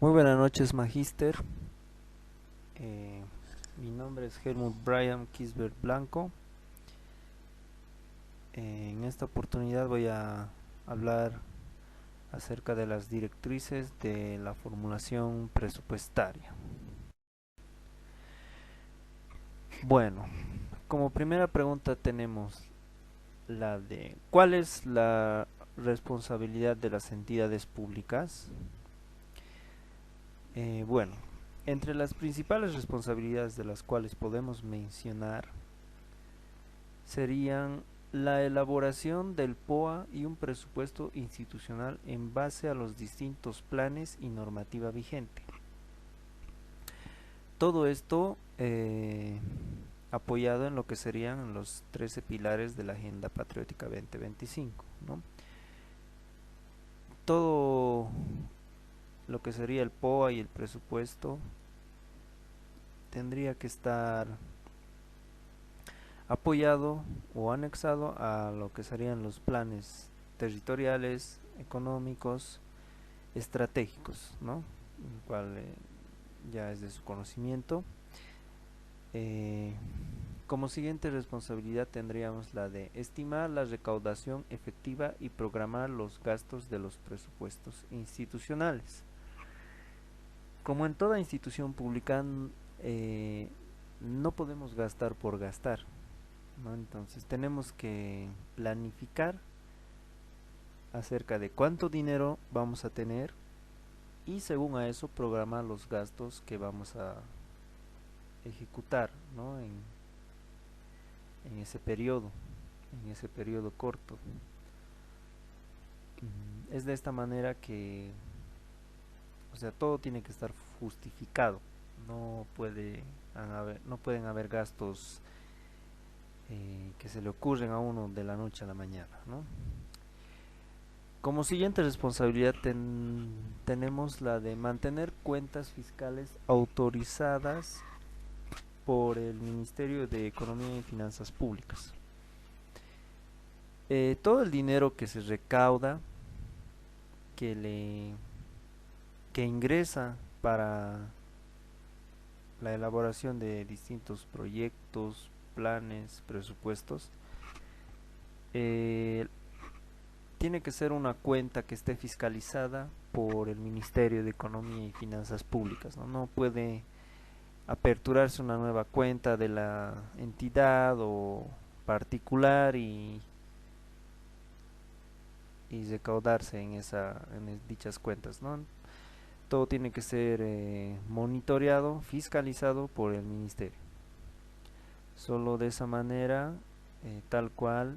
Muy buenas noches, Magíster. Eh, Mi nombre es Helmut Brian Kisbert Blanco. En esta oportunidad voy a hablar acerca de las directrices de la formulación presupuestaria. Bueno, como primera pregunta tenemos la de ¿cuál es la responsabilidad de las entidades públicas? Bueno, entre las principales responsabilidades de las cuales podemos mencionar serían la elaboración del POA y un presupuesto institucional en base a los distintos planes y normativa vigente. Todo esto apoyado en lo que serían los 13 pilares de la Agenda Patriótica 2025, ¿no? Todo lo que sería el POA y el presupuesto tendría que estar apoyado o anexado a lo que serían los planes territoriales, económicos, estratégicos, ¿no? El cual ya es de su conocimiento. Como siguiente responsabilidad tendríamos la de estimar la recaudación efectiva y programar los gastos de los presupuestos institucionales. Como en toda institución pública, no podemos gastar por gastar, ¿no? Entonces tenemos que planificar acerca de cuánto dinero vamos a tener y según a eso programar los gastos que vamos a ejecutar, ¿no? en ese periodo corto. Es de esta manera que, o sea, todo tiene que estar justificado. No pueden haber gastos que se le ocurren a uno de la noche a la mañana, ¿no? Como siguiente responsabilidad tenemos la de mantener cuentas fiscales autorizadas por el Ministerio de Economía y Finanzas Públicas. Todo el dinero que se recauda, que le que ingresa para la elaboración de distintos proyectos, planes, presupuestos, eh, tiene que ser una cuenta que esté fiscalizada por el Ministerio de Economía y Finanzas Públicas, ¿no? No puede aperturarse una nueva cuenta de la entidad o particular y recaudarse en dichas cuentas, ¿no? Todo tiene que ser monitoreado, fiscalizado por el ministerio. Solo de esa manera, tal cual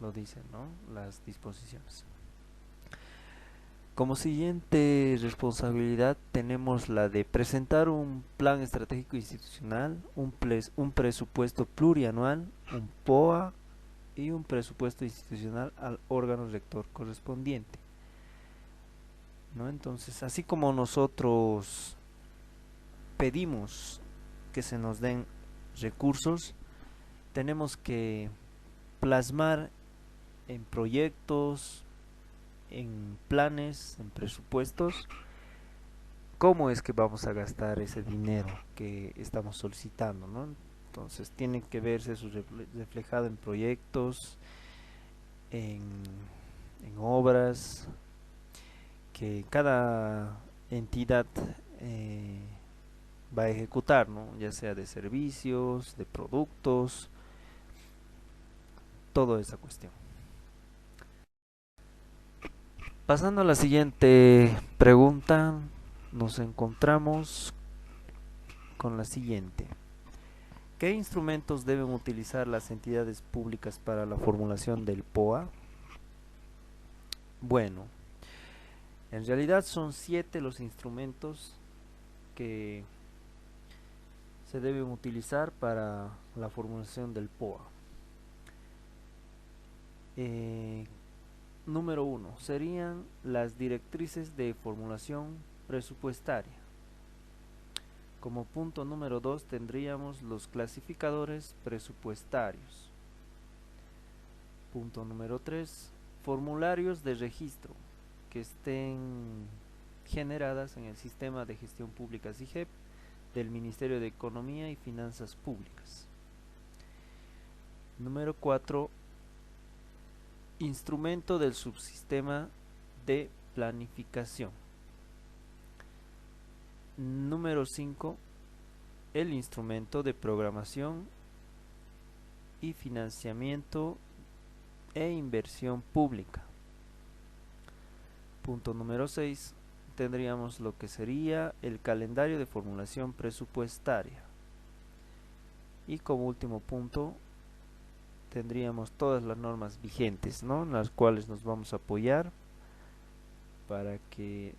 lo dicen, ¿no? Las disposiciones. Como siguiente responsabilidad tenemos la de presentar un plan estratégico institucional, un presupuesto plurianual, un POA y un presupuesto institucional al órgano rector correspondiente, ¿no? Entonces, así como nosotros pedimos que se nos den recursos, tenemos que plasmar en proyectos, en planes, en presupuestos, cómo es que vamos a gastar ese dinero que estamos solicitando, ¿no? Entonces tiene que verse eso reflejado en proyectos, en, en obras, que cada entidad eh, va a ejecutar, ¿no? Ya sea de servicios, de productos, toda esa cuestión. Pasando a la siguiente pregunta, nos encontramos con la siguiente. ¿Qué instrumentos deben utilizar las entidades públicas para la formulación del POA? Bueno, en realidad son 7 los instrumentos que se deben utilizar para la formulación del POA. Número 1 serían las directrices de formulación presupuestaria. Como punto número 2 tendríamos los clasificadores presupuestarios. Punto número 3, formularios de registro que estén generadas en el Sistema de Gestión Pública SIGEP del Ministerio de Economía y Finanzas Públicas. Número 4. Instrumento del subsistema de planificación. Número 5. El instrumento de programación y financiamiento e inversión pública. Punto número 6. Tendríamos lo que sería el calendario de formulación presupuestaria. Y como último punto tendríamos todas las normas vigentes, ¿no?, en las cuales nos vamos a apoyar para que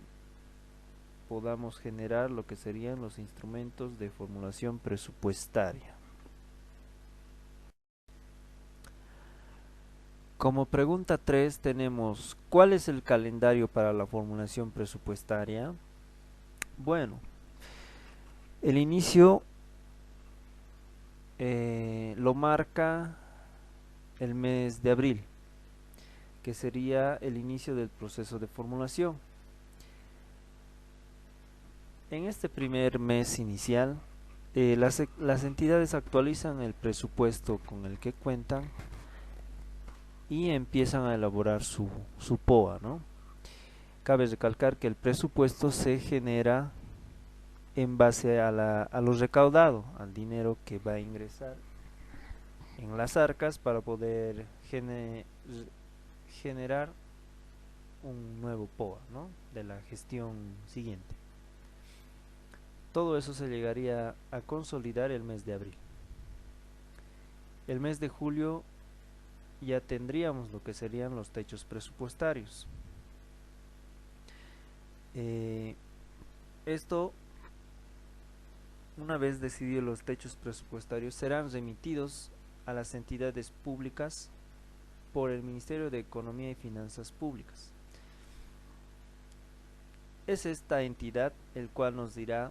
podamos generar lo que serían los instrumentos de formulación presupuestaria. Como pregunta 3 tenemos: ¿cuál es el calendario para la formulación presupuestaria? Bueno, el inicio lo marca el mes de abril, que sería el inicio del proceso de formulación. En este primer mes inicial, las entidades actualizan el presupuesto con el que cuentan y empiezan a elaborar su POA, ¿no? Cabe recalcar que el presupuesto se genera en base a lo recaudado, al dinero que va a ingresar en las arcas para poder generar un nuevo POA, ¿no?, de la gestión siguiente. Todo eso se llegaría a consolidar el mes de abril. El mes de julio ya tendríamos lo que serían los techos presupuestarios. Esto, una vez decididos los techos presupuestarios, serán remitidos a las entidades públicas por el Ministerio de Economía y Finanzas Públicas. Es esta entidad el cual nos dirá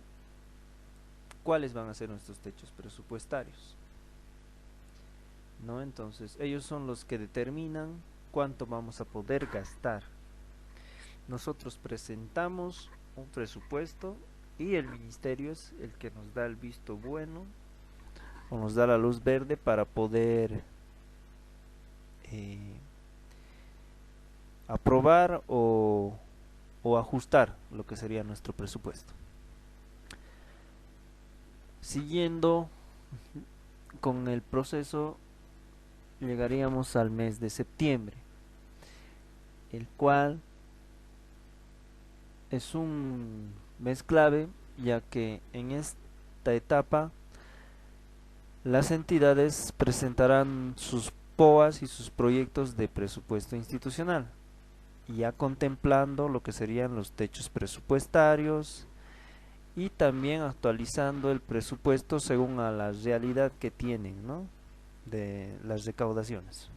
cuáles van a ser nuestros techos presupuestarios, ¿no? Entonces ellos son los que determinan cuánto vamos a poder gastar. Nosotros presentamos un presupuesto y el ministerio es el que nos da el visto bueno o nos da la luz verde para poder aprobar o ajustar lo que sería nuestro presupuesto. Siguiendo con el proceso, llegaríamos al mes de septiembre, el cual es un mes clave, ya que en esta etapa las entidades presentarán sus POAs y sus proyectos de presupuesto institucional, ya contemplando lo que serían los techos presupuestarios y también actualizando el presupuesto según a la realidad que tienen, ¿no?, de las recaudaciones.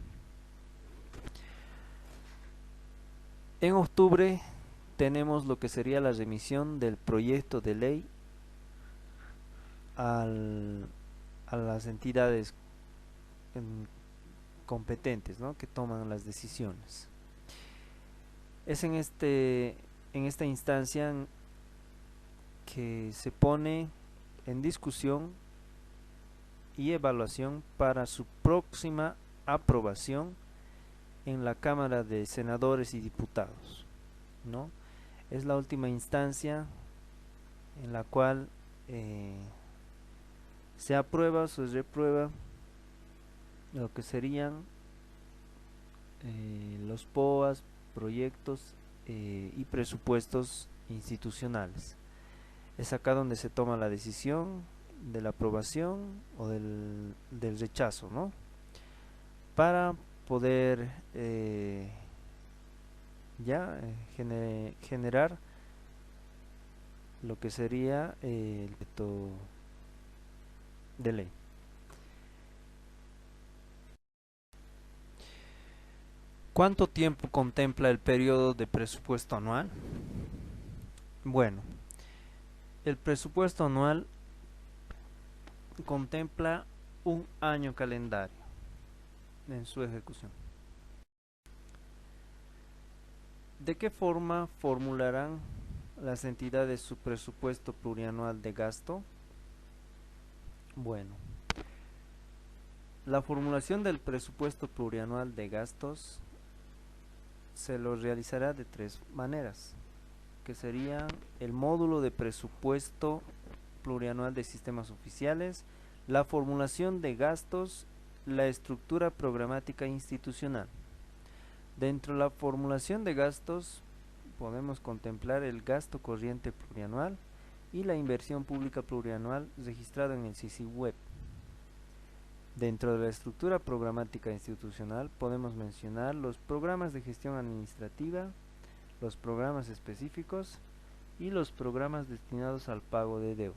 En octubre tenemos lo que sería la remisión del proyecto de ley a las entidades competentes, ¿no?, que toman las decisiones. Es en esta instancia que se pone en discusión y evaluación para su próxima aprobación en la Cámara de Senadores y Diputados, ¿no? Es la última instancia en la cual se aprueba o se reprueba lo que serían los POAs, proyectos y presupuestos institucionales. Es acá donde se toma la decisión de la aprobación o del rechazo, ¿no?, para poder generar lo que sería el proyecto de ley. ¿Cuánto tiempo contempla el periodo de presupuesto anual? Bueno, el presupuesto anual contempla un año calendario en su ejecución. ¿De qué forma formularán las entidades su presupuesto plurianual de gasto. Bueno, la formulación del presupuesto plurianual de gastos se lo realizará de tres maneras, que serían el módulo de presupuesto plurianual de sistemas oficiales, la formulación de gastos, la estructura programática institucional. Dentro de la formulación de gastos podemos contemplar el gasto corriente plurianual y la inversión pública plurianual registrado en el Sisig-Web. Dentro de la estructura programática institucional podemos mencionar los programas de gestión administrativa, los programas específicos y los programas destinados al pago de deuda.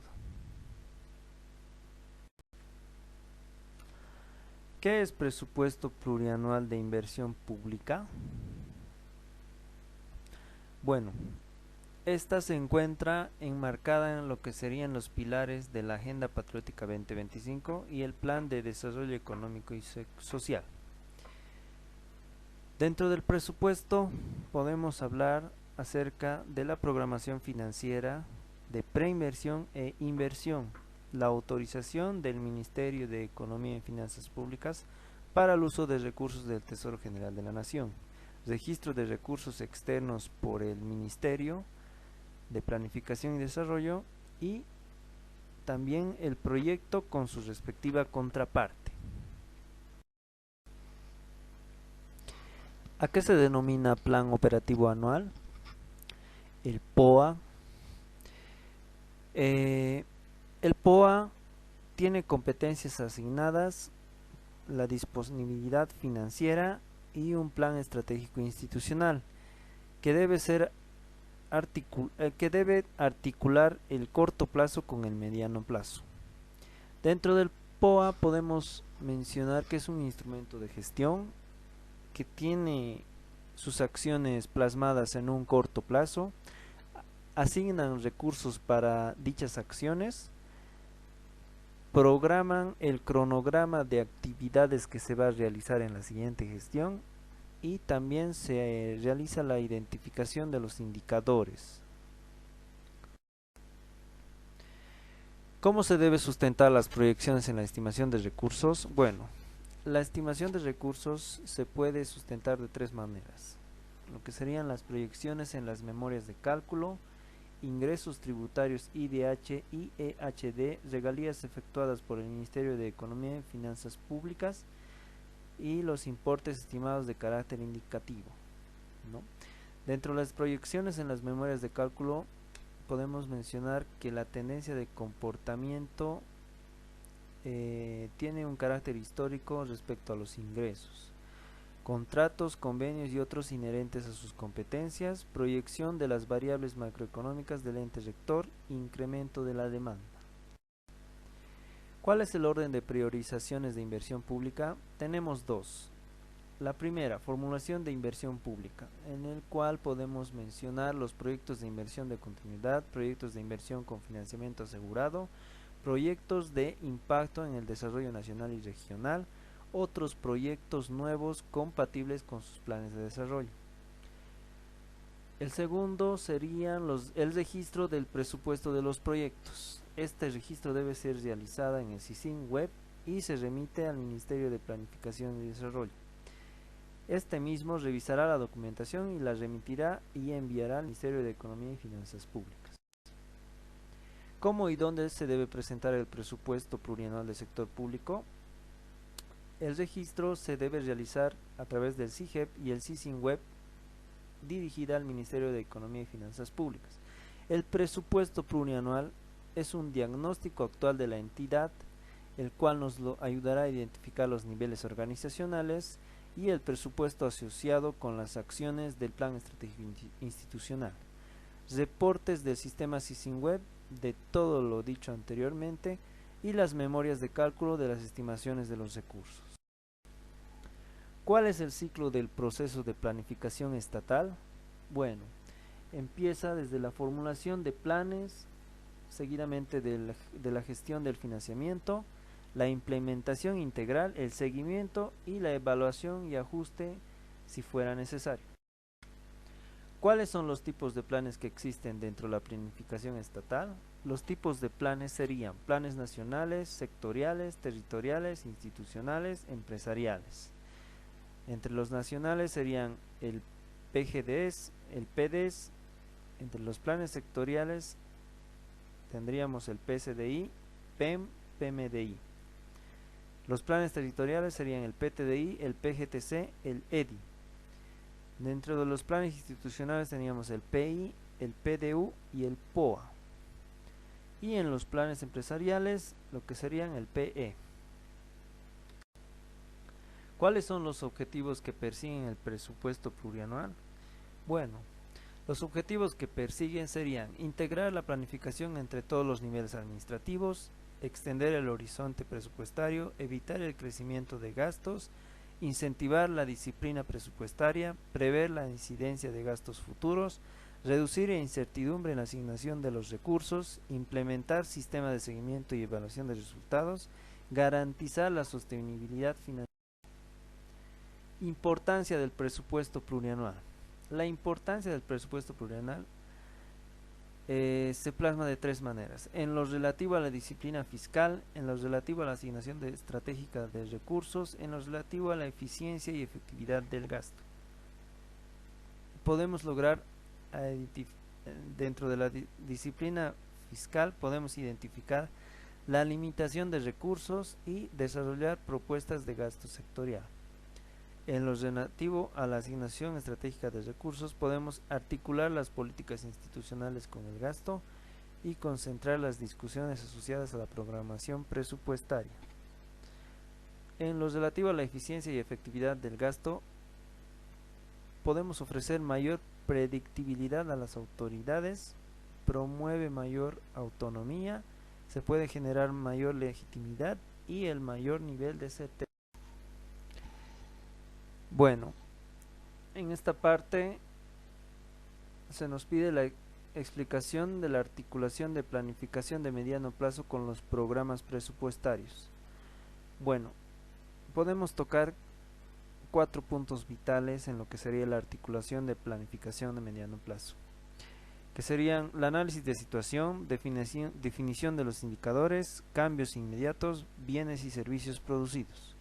¿Qué es presupuesto plurianual de inversión pública? Bueno, esta se encuentra enmarcada en lo que serían los pilares de la Agenda Patriótica 2025 y el Plan de Desarrollo Económico y Social. Dentro del presupuesto podemos hablar acerca de la programación financiera, de preinversión e inversión, la autorización del Ministerio de Economía y Finanzas Públicas para el uso de recursos del Tesoro General de la Nación, registro de recursos externos por el Ministerio de Planificación y Desarrollo y también el proyecto con su respectiva contraparte. ¿A qué se denomina Plan Operativo Anual? El POA. El POA tiene competencias asignadas, la disponibilidad financiera y un plan estratégico institucional que debe articular el corto plazo con el mediano plazo. Dentro del POA podemos mencionar que es un instrumento de gestión que tiene sus acciones plasmadas en un corto plazo, asignan recursos para dichas acciones, programan el cronograma de actividades que se va a realizar en la siguiente gestión y también se realiza la identificación de los indicadores. ¿Cómo se debe sustentar las proyecciones en la estimación de recursos? Bueno, la estimación de recursos se puede sustentar de tres maneras, lo que serían las proyecciones en las memorias de cálculo, ingresos tributarios IDH y EHD, regalías efectuadas por el Ministerio de Economía y Finanzas Públicas y los importes estimados de carácter indicativo, ¿no? Dentro de las proyecciones en las memorias de cálculo podemos mencionar que la tendencia de comportamiento tiene un carácter histórico respecto a los ingresos, contratos, convenios y otros inherentes a sus competencias, proyección de las variables macroeconómicas del ente rector, incremento de la demanda. ¿Cuál es el orden de priorizaciones de inversión pública? Tenemos dos. La primera, formulación de inversión pública, en el cual podemos mencionar los proyectos de inversión de continuidad, proyectos de inversión con financiamiento asegurado, proyectos de impacto en el desarrollo nacional y regional, otros proyectos nuevos compatibles con sus planes de desarrollo. El segundo sería el registro del presupuesto de los proyectos. Este registro debe ser realizado en el Sisig-Web y se remite al Ministerio de Planificación y Desarrollo. Este mismo revisará la documentación y la remitirá y enviará al Ministerio de Economía y Finanzas Públicas. ¿Cómo y dónde se debe presentar el presupuesto plurianual del sector público? El registro se debe realizar a través del SIGEP y el Sisig-Web dirigida al Ministerio de Economía y Finanzas Públicas. El presupuesto plurianual es un diagnóstico actual de la entidad, el cual nos ayudará a identificar los niveles organizacionales y el presupuesto asociado con las acciones del plan estratégico institucional. Reportes del sistema Sisig-Web de todo lo dicho anteriormente y las memorias de cálculo de las estimaciones de los recursos. ¿Cuál es el ciclo del proceso de planificación estatal? Bueno, empieza desde la formulación de planes, seguidamente de la gestión del financiamiento, la implementación integral, el seguimiento y la evaluación y ajuste si fuera necesario. ¿Cuáles son los tipos de planes que existen dentro de la planificación estatal? Los tipos de planes serían planes nacionales, sectoriales, territoriales, institucionales, empresariales. Entre los nacionales serían el PGDES, el PDES. Entre los planes sectoriales tendríamos el PCDI, PEM, PMDI. Los planes territoriales serían el PTDI, el PGTC, el EDI. Dentro de los planes institucionales teníamos el PI, el PDU y el POA. Y en los planes empresariales, lo que serían el PE. ¿Cuáles son los objetivos que persiguen el presupuesto plurianual? Bueno, los objetivos que persiguen serían integrar la planificación entre todos los niveles administrativos, extender el horizonte presupuestario, evitar el crecimiento de gastos, incentivar la disciplina presupuestaria, prever la incidencia de gastos futuros, reducir la incertidumbre en la asignación de los recursos, implementar sistemas de seguimiento y evaluación de resultados, garantizar la sostenibilidad financiera. Importancia del presupuesto plurianual. La importancia del presupuesto plurianual se plasma de tres maneras: en lo relativo a la disciplina fiscal, en lo relativo a la asignación estratégica de recursos, en lo relativo a la eficiencia y efectividad del gasto. Podemos lograr, dentro de la disciplina fiscal, podemos identificar la limitación de recursos y desarrollar propuestas de gasto sectorial. En lo relativo a la asignación estratégica de recursos, podemos articular las políticas institucionales con el gasto y concentrar las discusiones asociadas a la programación presupuestaria. En lo relativo a la eficiencia y efectividad del gasto, podemos ofrecer mayor predictibilidad a las autoridades, promueve mayor autonomía, se puede generar mayor legitimidad y el mayor nivel de certeza. Bueno, en esta parte se nos pide la explicación de la articulación de planificación de mediano plazo con los programas presupuestarios. Bueno, podemos tocar 4 puntos vitales en lo que sería la articulación de planificación de mediano plazo, que serían el análisis de situación, definición de los indicadores, cambios inmediatos, bienes y servicios producidos,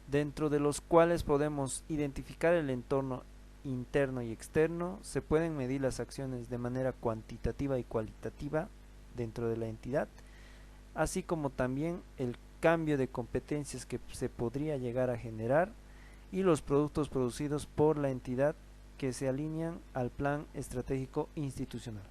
dentro de los cuales podemos identificar el entorno interno y externo. Se pueden medir las acciones de manera cuantitativa y cualitativa dentro de la entidad, así como también el cambio de competencias que se podría llegar a generar y los productos producidos por la entidad que se alinean al plan estratégico institucional.